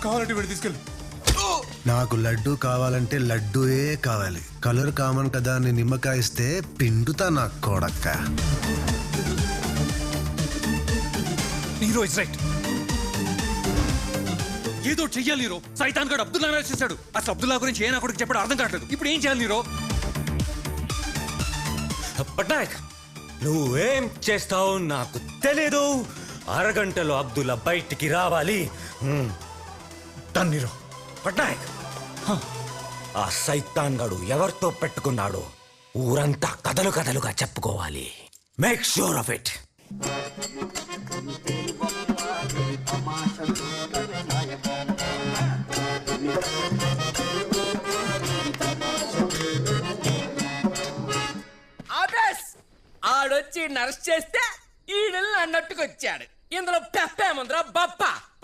కావాలంటే వీడు తీసుకెళ్ళి. నాకు లడ్డు కావాలంటే లడ్డూయే కావాలి. కలర్ కామన్ కదా అని నిమ్మకాయ ఇస్తే పిండుతా నా కొడక్క. Hero is right. ఏదో చెయ్యాలి హీరో. సైతాన్ గడు అబ్దుల్లా చేశాడు. అసలు అబ్దుల్లా గురించి ఏ నా కొడుకు చెప్పాడు అర్థం కావట్లేదు. ఇప్పుడు ఏం చేయాలి హీరో? పట్నాయక్, నువ్వేం చేస్తావు నాకు తెలీదు. అరగంటలో అబ్దుల్లా బయటికి రావాలి. తన్నీరో పట్నాయక్, ఆ సైతాన్ గడు ఎవరితో పెట్టుకున్నాడు ఊరంతా కథలు కథలుగా చెప్పుకోవాలి. Make sure of it. ఆడొచ్చి నర్స్ చేస్తే ఈడల్ని అన్నట్టుకొచ్చాడు. ఇందులో పెప్పేముందిరా బప్ప.